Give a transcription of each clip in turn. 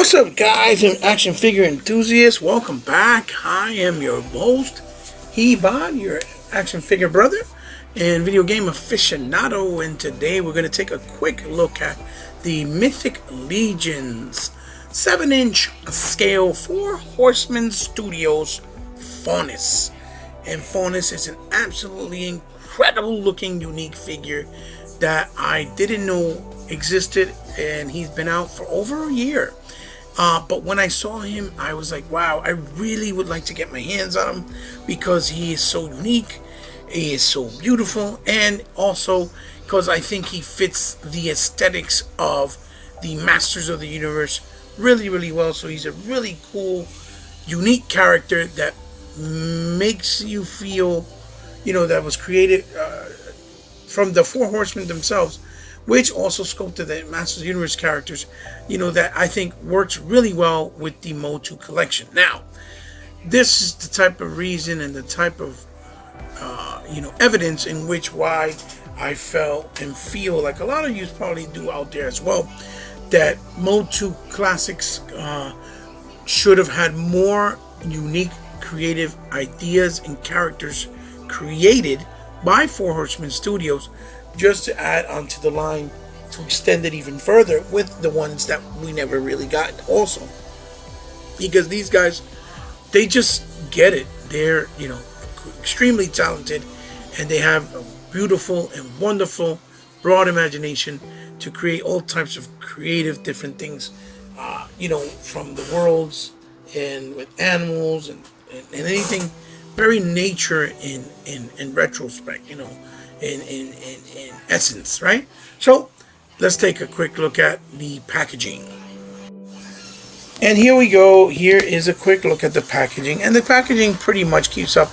What's up, guys and action figure enthusiasts? Welcome back. I am your host, Hebon, your action figure brother and video game aficionado, and today we're going to take a quick look at the Mythic Legions 7-inch scale 4 Horseman Studios Faunus. And Faunus is an absolutely incredible looking unique figure that I didn't know existed, and he's been out for over a year. But when I saw him, I was like, wow, I really would like to get my hands on him because he is so unique, he is so beautiful, and also because I think he fits the aesthetics of the Masters of the Universe really, really well. So he's a really cool, unique character that makes you feel, that was created from the Four Horsemen themselves, which also sculpted the Masters of the Universe characters, that I think works really well with the Motu collection. Now, this is the type of reason and the type of, evidence in which why I felt and feel like a lot of you probably do out there as well, that Motu Classics should have had more unique, creative ideas and characters created by Four Horsemen Studios, just to add onto the line to extend it even further with the ones that we never really got also. Because these guys, they just get it. They're, extremely talented, and they have a beautiful and wonderful broad imagination to create all types of creative different things, from the worlds and with animals and anything very nature in retrospect, in essence, right? So let's take a quick look at the packaging. And here we go. Here is a quick look at the packaging, and the packaging pretty much keeps up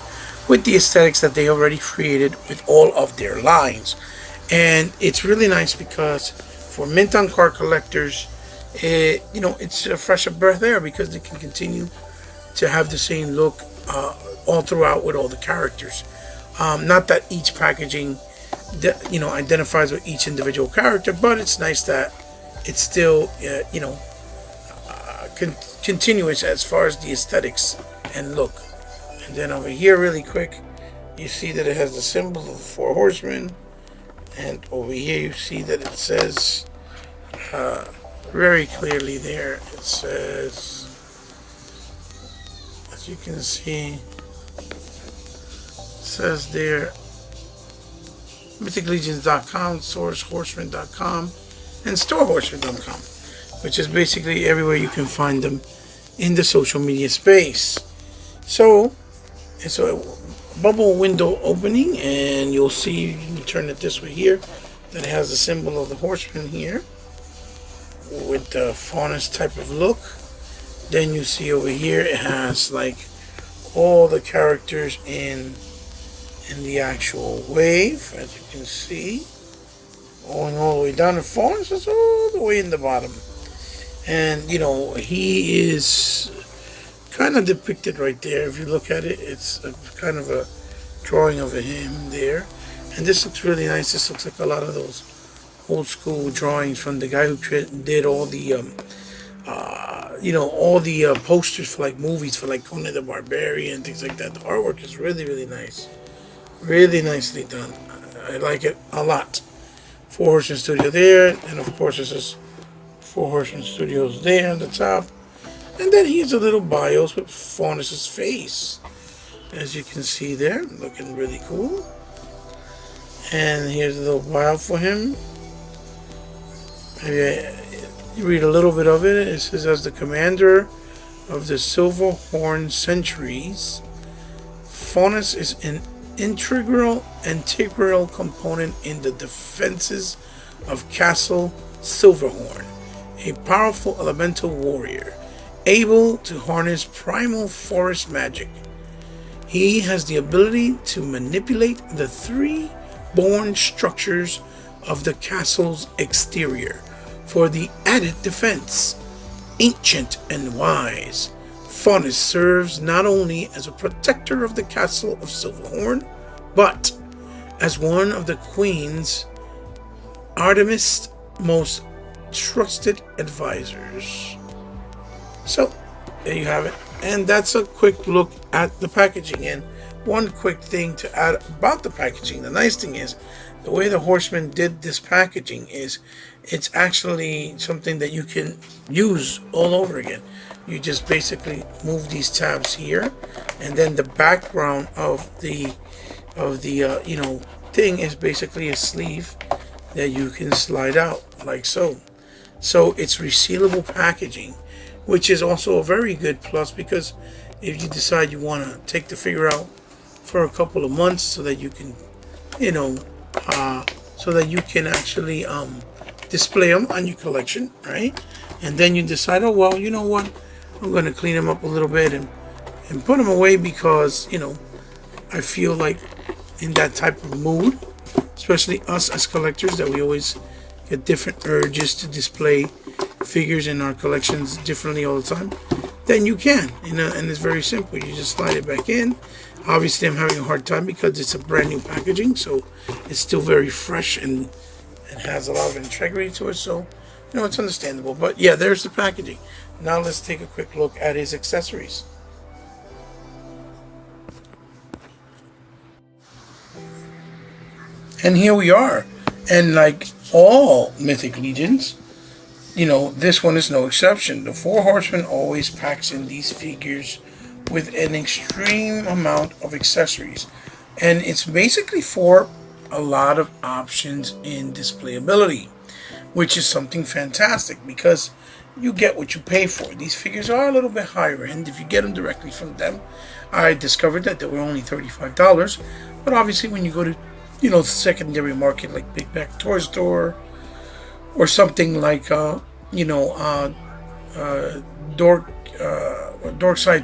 with the aesthetics that they already created with all of their lines. And it's really nice because for mint on card collectors, it's a fresh breath air because they can continue to have the same look all throughout with all the characters. Not that each packaging identifies with each individual character, but it's nice that it's still continuous as far as the aesthetics and look. And then over here really quick, you see that it has the symbol of the Four Horsemen, and over here you see that it says very clearly there, it says, as you can see, says there mythiclegions.com, sourcehorseman.com, and storehorseman.com, which is basically everywhere you can find them in the social media space. So it's a bubble window opening, and you'll see, you can turn it this way here, that it has the symbol of the horseman here with the Faunus type of look. Then you see over here it has like all the characters in the actual wave, as you can see, going all the way down. The Faunus is all the way in the bottom, and he is kind of depicted right there. If you look at it, it's kind of a drawing of him there, and this looks really nice. This looks like a lot of those old school drawings from the guy who did all the all the posters for like movies for like Conan the Barbarian and things like that. The artwork is really, really nice. Really nicely done. I like it a lot. Four Horsemen Studio there, and of course this is Four Horsemen Studios there on the top. And then here's a little bios with Faunus' face, as you can see there, looking really cool. And here's a little bio for him. Maybe you read a little bit of it. It says, as the commander of the Silver Horn Centuries, Faunus is an integral component in the defenses of Castle Silverhorn, a powerful elemental warrior able to harness primal forest magic. He has the ability to manipulate the three born structures of the castle's exterior for the added defense. Ancient and wise, Faunus serves not only as a protector of the castle of Silverhorn, but as one of the Queen's Artemis' most trusted advisors. So there you have it, and that's a quick look at the packaging. And one quick thing to add about the packaging, the nice thing is the way the Horseman did this packaging is it's actually something that you can use all over again. You just basically move these tabs here, and then the background of the thing is basically a sleeve that you can slide out like so. So it's resealable packaging, which is also a very good plus, because if you decide you want to take the figure out for a couple of months so that you can, so that you can actually display them on your collection, right? And then you decide, oh well, you know what, I'm going to clean them up a little bit and put them away, because I feel like in that type of mood, especially us as collectors, that we always get different urges to display figures in our collections differently all the time, then you can, and it's very simple. You just slide it back in. Obviously I'm having a hard time because it's a brand new packaging, so it's still very fresh and has a lot of integrity to it, so it's understandable. But yeah, there's the packaging. Now let's take a quick look at his accessories. And here we are. And like all Mythic Legions, this one is no exception. The Four Horsemen always packs in these figures with an extreme amount of accessories. And it's basically for a lot of options in displayability, which is something fantastic, because you get what you pay for. These figures are a little bit higher end if you get them directly from them. I discovered that they were only $35, but obviously when you go to the secondary market like Big Back Toy Store or something like Dorkside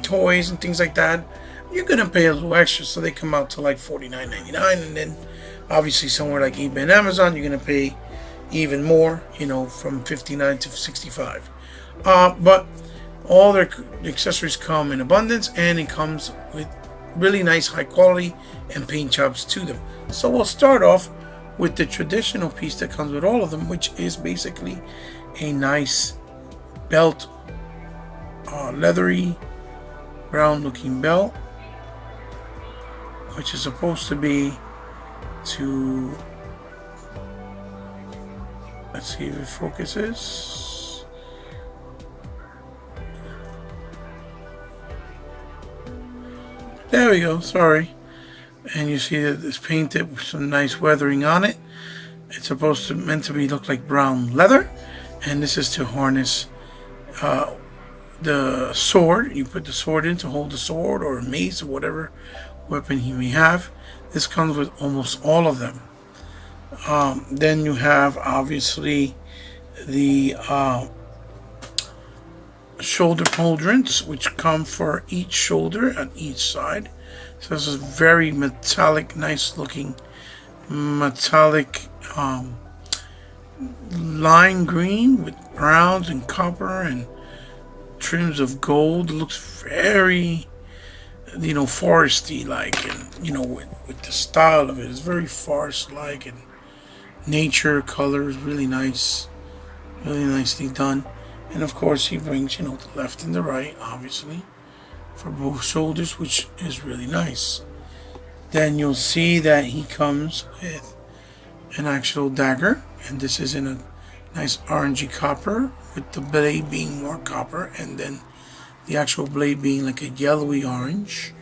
Toys and things like that, you're gonna pay a little extra, so they come out to like $49.99. And then obviously somewhere like eBay and Amazon, you're gonna pay even more, from $59 to $65. But all their accessories come in abundance, and it comes with really nice high quality and paint jobs to them. So we'll start off with the traditional piece that comes with all of them, which is basically a nice belt, leathery brown looking belt, which is supposed to be to, let's see if it focuses. There we go, sorry. And you see that it's painted with some nice weathering on it. It's meant to look like brown leather, and this is to harness the sword. You put the sword in to hold the sword or a mace or whatever weapon he may have. This comes with almost all of them. Then you have obviously the shoulder pauldrons, which come for each shoulder on each side. So this is very metallic, nice looking metallic lime green with browns and copper and trims of gold. It looks very foresty like, and with the style of it, it's very forest like, and nature colors, really nice, really nicely done. And of course he brings the left and the right, obviously, for both shoulders, which is really nice. Then you'll see that he comes with an actual dagger, and this is in a nice orangey copper, with the blade being more copper, and then the actual blade being like a yellowy orange,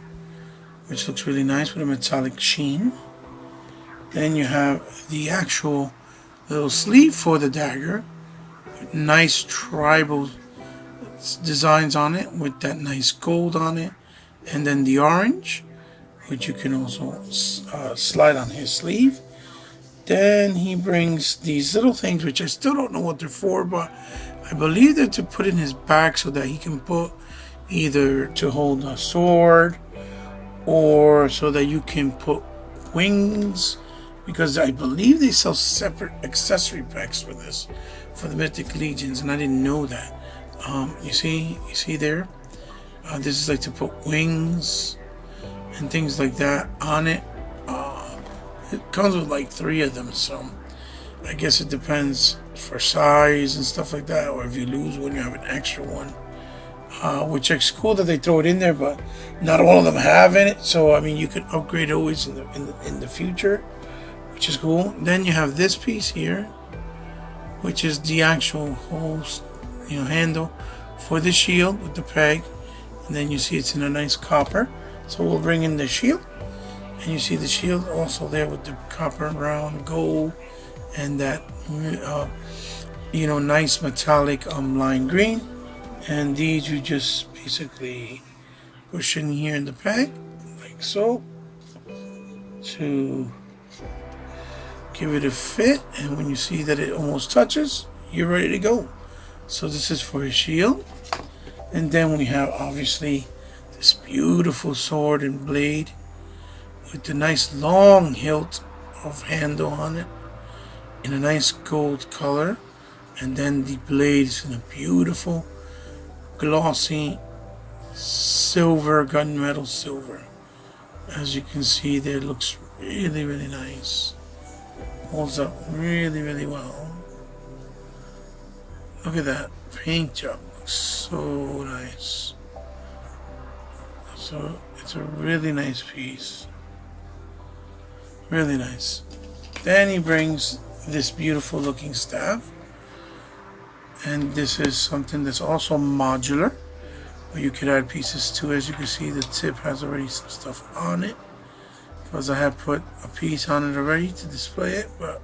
which looks really nice with a metallic sheen. Then you have the actual little sleeve for the dagger, with nice tribal designs on it, with that nice gold on it, and then the orange, which you can also slide on his sleeve. Then he brings these little things, which I still don't know what they're for, but I believe they're to put in his back so that he can put either to hold a sword, or so that you can put wings, because I believe they sell separate accessory packs for this, for the Mythic Legions, and I didn't know that. You see there, this is like to put wings and things like that on it. It comes with like 3 of them, so I guess it depends for size and stuff like that, or if you lose one, you have an extra one. which is cool that they throw it in there, but not all of them have in it. So I mean, you could upgrade always in the future, which is cool. Then you have this piece here, which is the actual whole, handle for the shield with the peg. And then you see it's in a nice copper. So we'll bring in the shield, and you see the shield also there with the copper, brown, gold, and that nice metallic lime green. And these you just basically push in here in the peg like so to give it a fit, and when you see that it almost touches, you're ready to go. So this is for his shield. And then we have obviously this beautiful sword and blade with the nice long hilt of handle on it in a nice gold color. And then the blade is in a beautiful glossy silver, gunmetal silver. As you can see there, it looks really, really nice. Holds up really, really well. Look at that paint job. So nice. So it's a really nice piece. Really nice. Then he brings this beautiful looking staff. And this is something that's also modular, where you could add pieces to. As you can see, the tip has already some stuff on it, because I have put a piece on it already to display it, but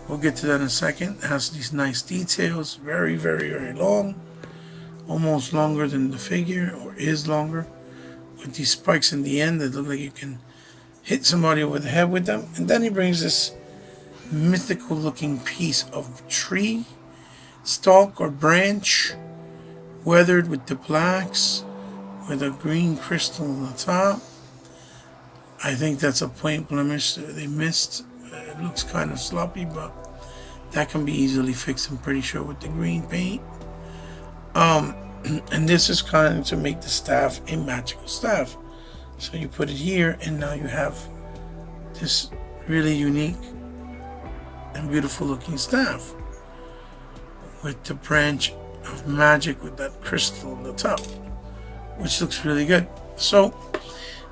we'll get to that in a second. It has these nice details, very, very, very long. Almost longer than the figure, or is longer, with these spikes in the end that look like you can hit somebody over the head with them. And then he brings this mythical looking piece of tree stalk or branch, weathered with the blacks, with a green crystal on the top. I think that's a paint blemish they missed. It looks kind of sloppy, but that can be easily fixed, I'm pretty sure, with the green paint. And this is kind of to make the staff a magical staff. So you put it here, and now you have this really unique and beautiful looking staff with the branch of magic with that crystal on the top, which looks really good. So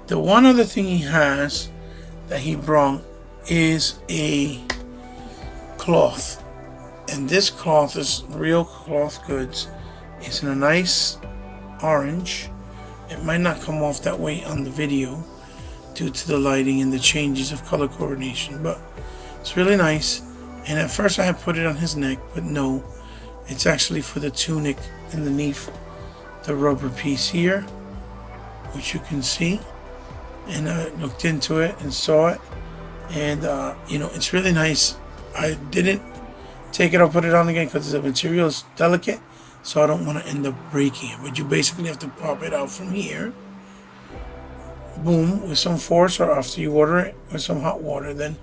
the one other thing he has that he brought is a cloth, and this cloth is real cloth goods. It's in a nice orange. It might not come off that way on the video due to the lighting and the changes of color coordination, but it's really nice. And at first I had put it on his neck, but no, it's actually for the tunic underneath the rubber piece here, which you can see. And I looked into it and saw it, and it's really nice. I didn't take it or put it on again because the material is delicate, so I don't want to end up breaking it. But you basically have to pop it out from here, boom, with some force, or after you water it with some hot water. Then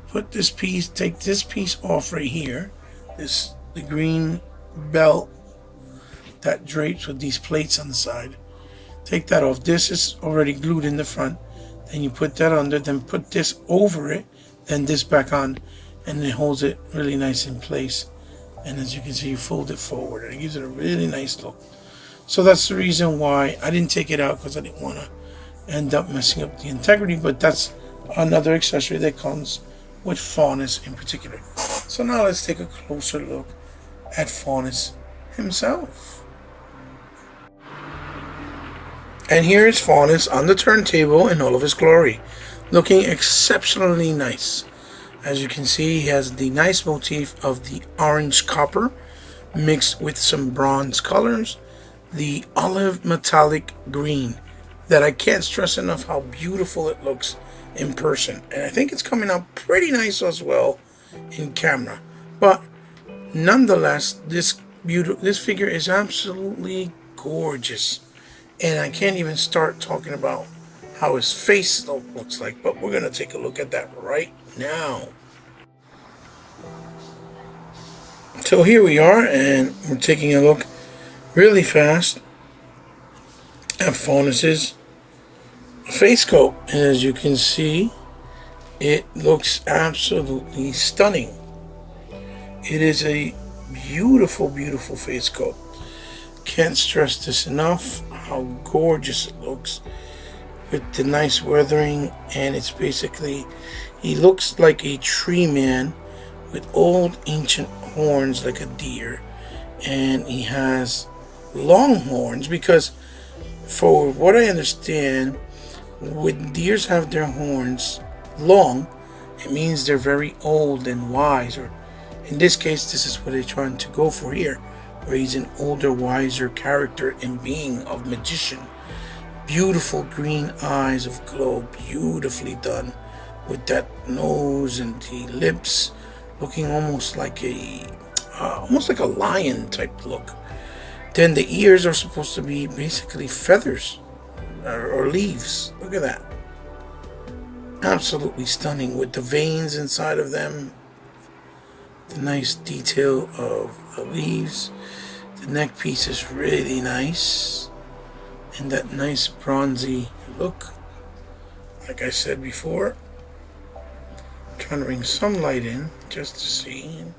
put this piece, take this piece off right here, the green belt that drapes with these plates on the side. Take that off. This is already glued in the front. Then you put that under, then put this over it, then this back on, and it holds it really nice in place. And as you can see, you fold it forward, and it gives it a really nice look. So that's the reason why I didn't take it out, because I didn't want to end up messing up the integrity. But that's another accessory that comes with Faunus in particular. So now let's take a closer look at Faunus himself. And here is Faunus on the turntable in all of his glory, looking exceptionally nice. As you can see, he has the nice motif of the orange copper mixed with some bronze colors, the olive metallic green, that I can't stress enough how beautiful it looks in person. And I think it's coming out pretty nice as well in camera. But nonetheless, this figure is absolutely gorgeous. And I can't even start talking about how his face looks like, but we're going to take a look at that right now. So here we are, and we're taking a look really fast at Faunus's face coat. And as you can see, it looks absolutely stunning. It is a beautiful, beautiful face coat. Can't stress this enough, how gorgeous it looks with the nice weathering. And it's basically, he looks like a tree man with old ancient horns like a deer, and he has long horns because, for what I understand, when deers have their horns long, it means they're very old and wise, or in this case, this is what they're trying to go for here, where he's an older, wiser character and being of magician. Beautiful green eyes of glow, beautifully done, with that nose and the lips looking almost like a lion type look. Then the ears are supposed to be basically feathers or leaves. Look at that. Absolutely stunning with the veins inside of them. The nice detail of the leaves. The neck piece is really nice. And that nice bronzy look. Like I said before. I'm trying to bring some light in just to see and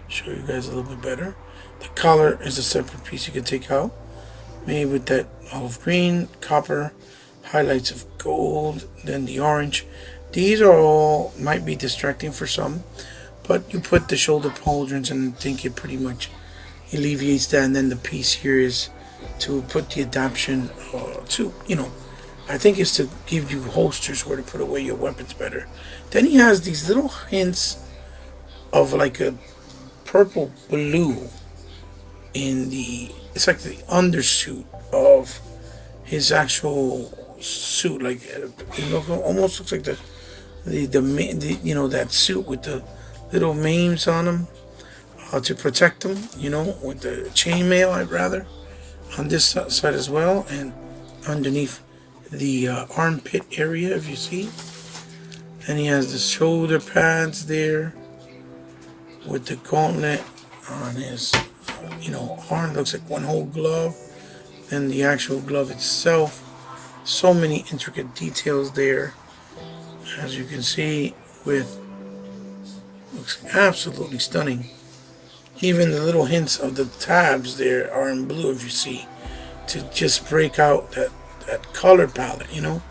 show you guys a little bit better. The collar is a separate piece you can take out. Made with that olive green, copper, highlights of gold, then the orange. These are all, might be distracting for some, but you put the shoulder pauldrons and I think it pretty much alleviates that. And then the piece here is to put the adaptation to, I think it's to give you holsters where to put away your weapons better. Then he has these little hints of like a purple blue in the, it's like the undersuit of his actual suit, like almost looks like the that suit with the little maims on him to protect him, with the chainmail, I'd rather, on this side as well, and underneath the armpit area, if you see. And he has the shoulder pads there with the gauntlet on his arm. Looks like one whole glove. Then the actual glove itself, so many intricate details there, as you can see, looks absolutely stunning. Even the little hints of the tabs there are in blue, if you see, to just break out that color palette, and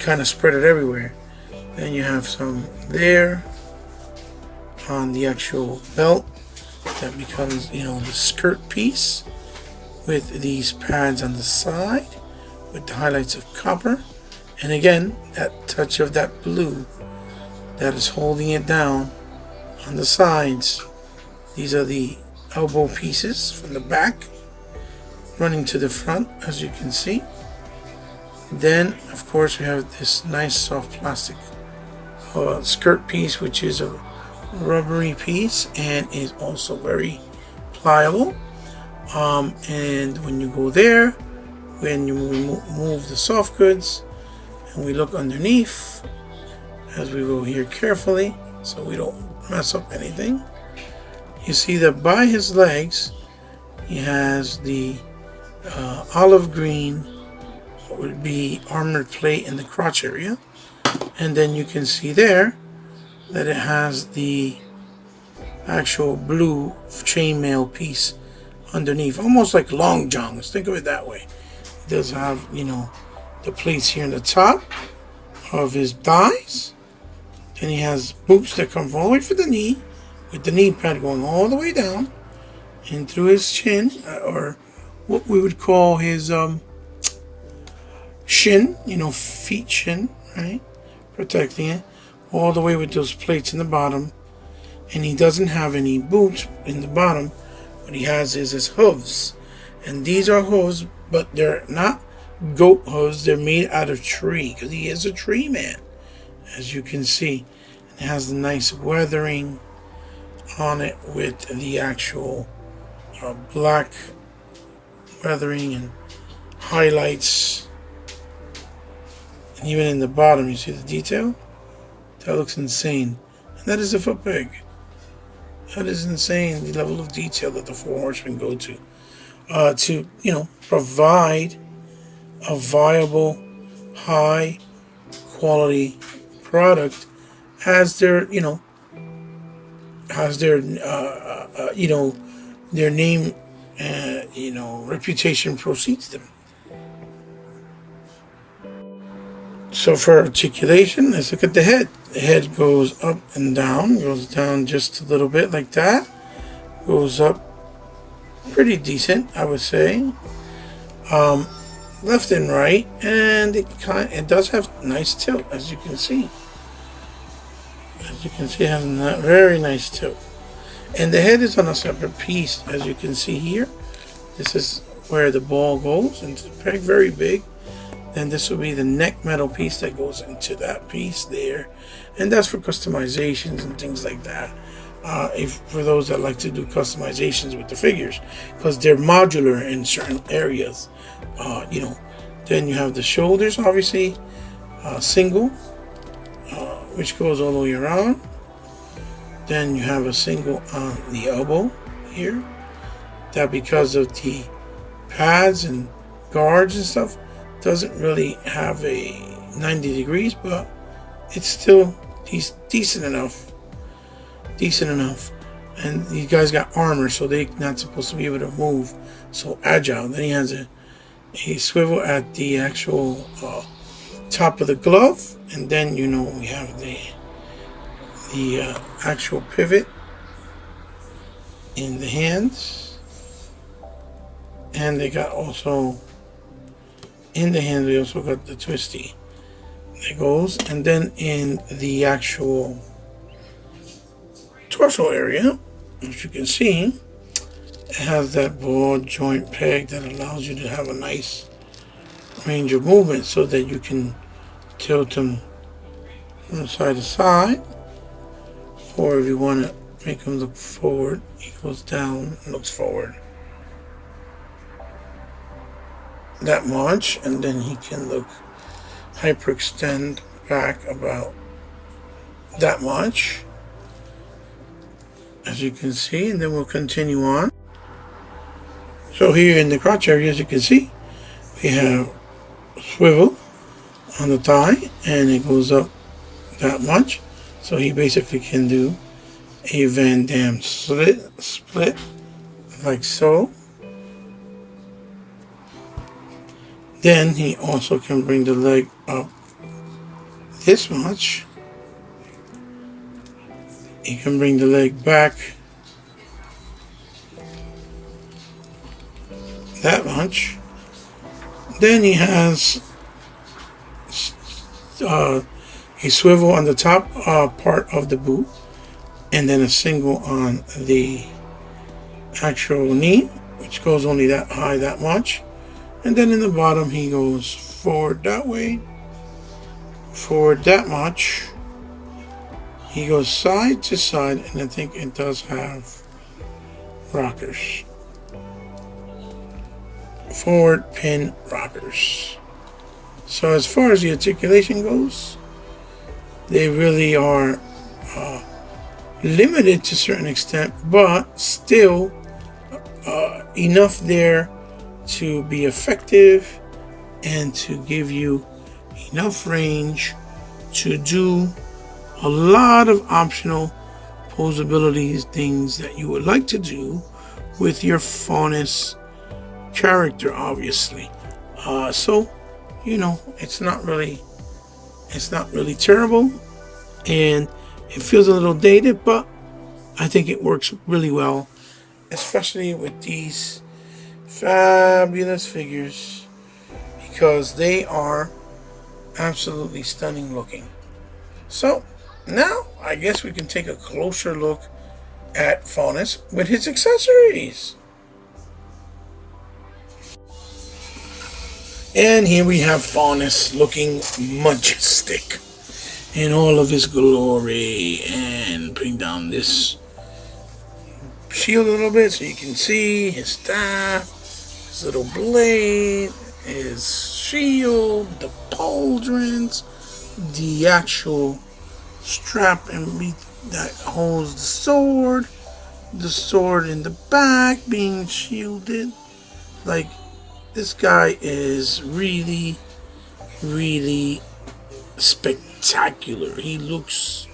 kind of spread it everywhere. Then you have some there on the actual belt that becomes, the skirt piece with these pads on the side with the highlights of copper. And again, that touch of that blue that is holding it down on the sides. These are the elbow pieces from the back running to the front, as you can see. Then, of course, we have this nice soft plastic skirt piece, which is a rubbery piece and is also very pliable. And when you go there, when you move the soft goods, and we look underneath, as we go here carefully so we don't mess up anything, you see that by his legs he has the olive green, what would be armored plate in the crotch area. And then you can see there that it has the actual blue chainmail piece underneath, almost like long johns. Think of it that way. It does have, the plates here in the top of his thighs. Then he has boots that come all the way from the knee, with the knee pad going all the way down and through his chin, or what we would call his shin, feet shin, right? Protecting it all the way with those plates in the bottom. And he doesn't have any boots in the bottom. What he has is his hooves. And these are hooves, but they're not goat hooves. They're made out of tree, because he is a tree man, as you can see. And it has the nice weathering on it with the actual black weathering and highlights. And even in the bottom, you see the detail? That looks insane. And that is a foot peg. That is insane, the level of detail that the Four Horsemen go to provide a viable, high quality product as their, their name you know, reputation precedes them. So for articulation, let's look at the head. The head goes up and down, goes down just a little bit like that, goes up pretty decent, I would say, left and right, and it does have nice tilt, as you can see. As you can see, it has a very nice tilt. And the head is on a separate piece, as you can see here. This is where the ball goes, and it's very big. Then this will be the neck metal piece that goes into that piece there. And that's for customizations and things like that. For those that like to do customizations with the figures, because they're modular in certain areas. You know, then you have the shoulders, obviously, single, which goes all the way around. Then you have a single on the elbow here. That, because of the pads and guards and stuff, doesn't really have a 90 degrees, but it's still decent enough. And these guys got armor, so they're not supposed to be able to move so agile. Then he has a swivel at the actual top of the glove, and then, you know, we have the actual pivot in the hands, and they got also in the hands, we also got the twisty that goes, and then in the actual torso area, as you can see, it has that ball joint peg that allows you to have a nice range of movement, so that you can tilt them from side to side, or if you want to make him look forward, he goes down and looks forward that much, and then he can look hyperextend back about that much, as you can see. And then we'll continue on. So here in the crotch area, as you can see, we have a swivel on the thigh, and it goes up that much. So he basically can do a Van Damme split like so. Then he also can bring the leg up this much. He can bring the leg back that much. Then he has a swivel on the top part of the boot, and then a single on the actual knee, which goes only that high, that much. And then in the bottom, he goes forward that way, forward that much. He goes side to side, and I think it does have rockers. Forward pin rockers. So as far as the articulation goes, they really are limited to a certain extent, but still enough there to be effective and to give you enough range to do a lot of optional posabilities, things that you would like to do with your Faunus character, obviously. So, you know, it's not really terrible, and it feels a little dated, but I think it works really well, especially with these fabulous figures, because they are absolutely stunning looking. So now I guess we can take a closer look at Faunus with his accessories. And here we have Faunus looking majestic in all of his glory, and bring down this shield a little bit so you can see his staff, his little blade, his shield, the pauldrons, the actual strap and that holds the sword in the back being shielded. Like, this guy is really, really spectacular. He looks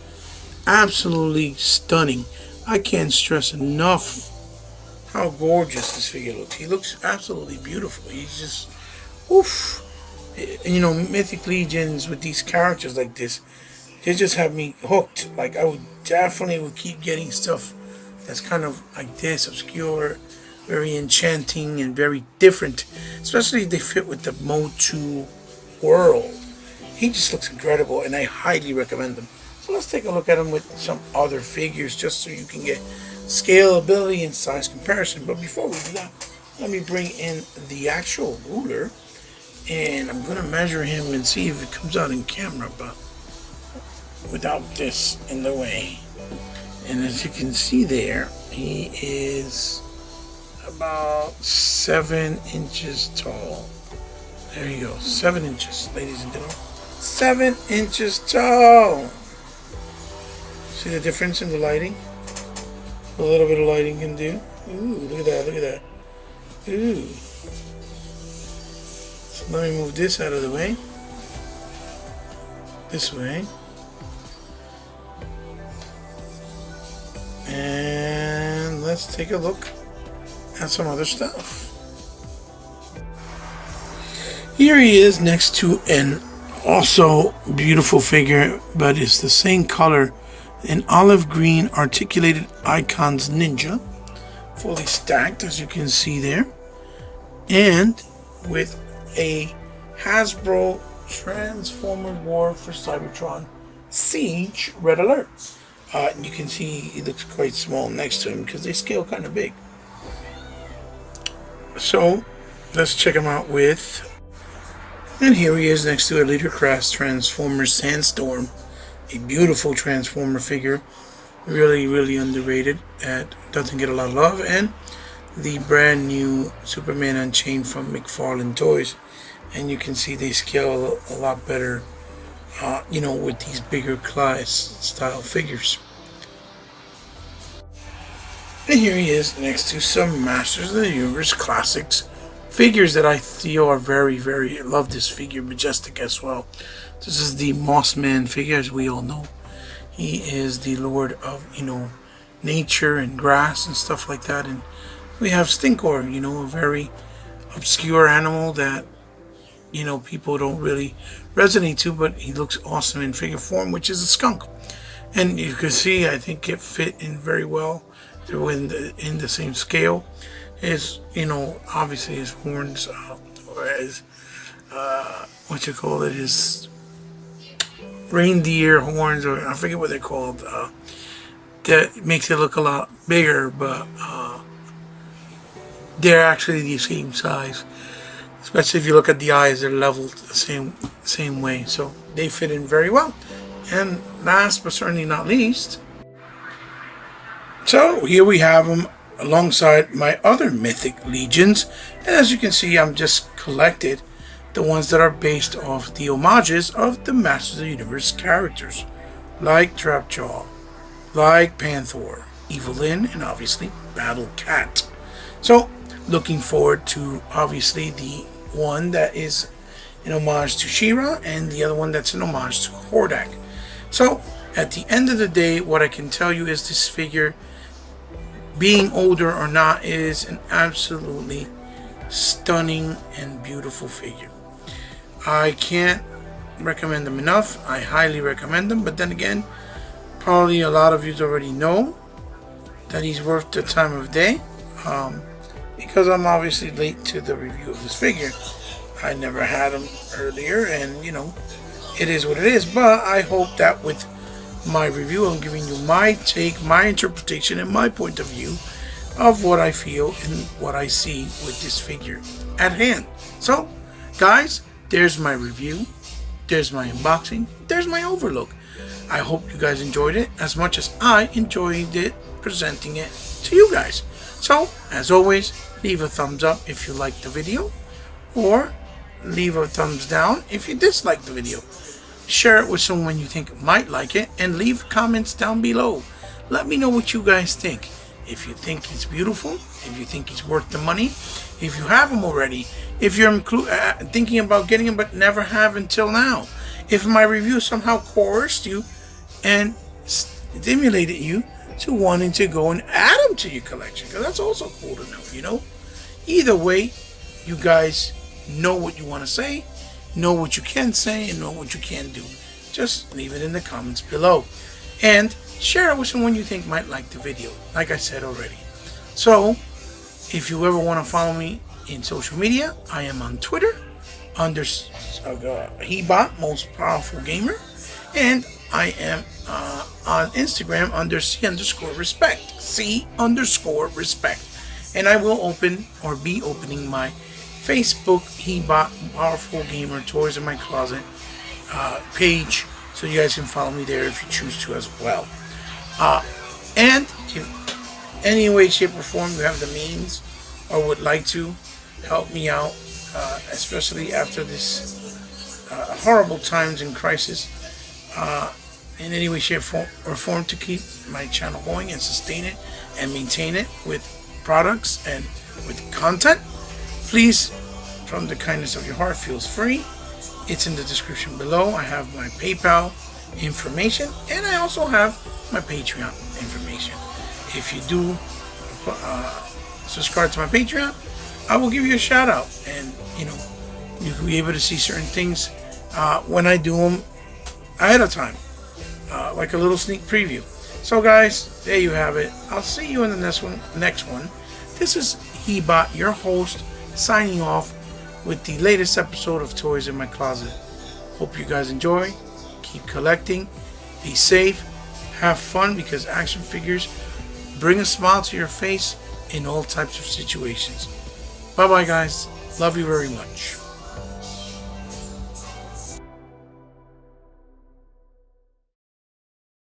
absolutely stunning. I can't stress enough how gorgeous this figure looks. He looks absolutely beautiful. He's just, oof. And you know, Mythic Legions with these characters like this, they just have me hooked. Like, I would definitely keep getting stuff that's kind of like this, obscure, very enchanting, and very different. Especially if they fit with the Motu world. He just looks incredible, and I highly recommend them. So let's take a look at him with some other figures, just so you can get scalability and size comparison. But before we do that, let me bring in the actual ruler, and I'm going to measure him and see if it comes out in camera, but without this in the way. And as you can see there, he is about 7 inches tall. There you go, 7 inches, ladies and gentlemen. 7 inches tall. See the difference in the lighting? A little bit of lighting can do. Ooh, look at that, look at that. Ooh. So let me move this out of the way. This way. And let's take a look at some other stuff. Here he is next to an also beautiful figure, but it's the same color, an olive green articulated icons ninja, fully stacked as you can see there, and with a Hasbro Transformer War for Cybertron Siege Red Alert. You can see he looks quite small next to him because they scale kind of big. So let's check him out with, and here he is next to a Leadercraft Transformer Sandstorm, a beautiful Transformer figure, really underrated, that doesn't get a lot of love, and the brand new Superman Unchained from McFarlane Toys, and you can see they scale a lot better, you know, with these bigger class style figures. And here he is next to some Masters of the Universe Classics figures that I feel are very, I love this figure, majestic as well. This is the Mossman figure, as we all know. He is the lord of, you know, nature and grass and stuff like that. And we have Stinkor, you know, a very obscure animal that, you know, people don't really resonate to, but he looks awesome in figure form, which is a skunk. And you can see, I think it fit in very well. They're in the same scale. His, you know, obviously his horns, or his, what you call it, his reindeer horns, or I forget what they're called, that makes it look a lot bigger, but they're actually the same size. Especially if you look at the eyes, they're leveled the same way, so they fit in very well. And last but certainly not least, so here we have them alongside my other Mythic Legions, and as you can see, I'm just collected the ones that are based off the homages of the Masters of the Universe characters, like Trapjaw, like Panther, Evelyn, and obviously Battle Cat. So looking forward to obviously the one that is an homage to She-Ra, and the other one that's an homage to Hordak. So at the end of the day, what I can tell you is this figure, being older or not, is an absolutely stunning and beautiful figure. I can't recommend them enough. I highly recommend them, but then again, probably a lot of you already know that he's worth the time of day, because I'm obviously late to the review of this figure. I never had him earlier, and you know, it is what it is. But I hope that with my review, I'm giving you my take, my interpretation, and my point of view of what I feel and what I see with this figure at hand. So guys, there's my review, there's my unboxing, there's my overlook. I hope you guys enjoyed it as much as I enjoyed it presenting it to you guys. So as always, leave a thumbs up if you liked the video, or leave a thumbs down if you disliked the video. Share it with someone you think might like it, and leave comments down below. Let me know what you guys think. If you think he's beautiful, if you think he's worth the money, if you have him already, if you're thinking about getting him but never have until now, if my review somehow coerced you and stimulated you to wanting to go and add them to your collection, because that's also cool to know, you know. Either way, you guys know what you want to say, know what you can say, and know what you can do. Just leave it in the comments below, and share it with someone you think might like the video, like I said already. So if you ever want to follow me in social media, I am on Twitter under Hebot, most powerful gamer, and I am on Instagram under C_respect, C_respect, and I will open or be opening my Facebook Hebot Powerful Gamer Toys in My Closet page, so you guys can follow me there if you choose to as well. And if any way, shape, or form you have the means or would like to help me out, especially after this horrible times and crisis, in any way, shape, or form to keep my channel going and sustain it and maintain it with products and with content, please, from the kindness of your heart, feels free. It's in the description below. I have my PayPal information, and I also have my Patreon information. If you do subscribe to my Patreon, I will give you a shout out, and you know, you'll be able to see certain things when I do them ahead of time, like a little sneak preview. So guys, there you have it. I'll see you in the next one. This is Hebot, your host, signing off with the latest episode of Toys in My Closet. Hope you guys enjoy. Keep collecting. Be safe. Have fun, because action figures bring a smile to your face in all types of situations. Bye bye guys. Love you very much.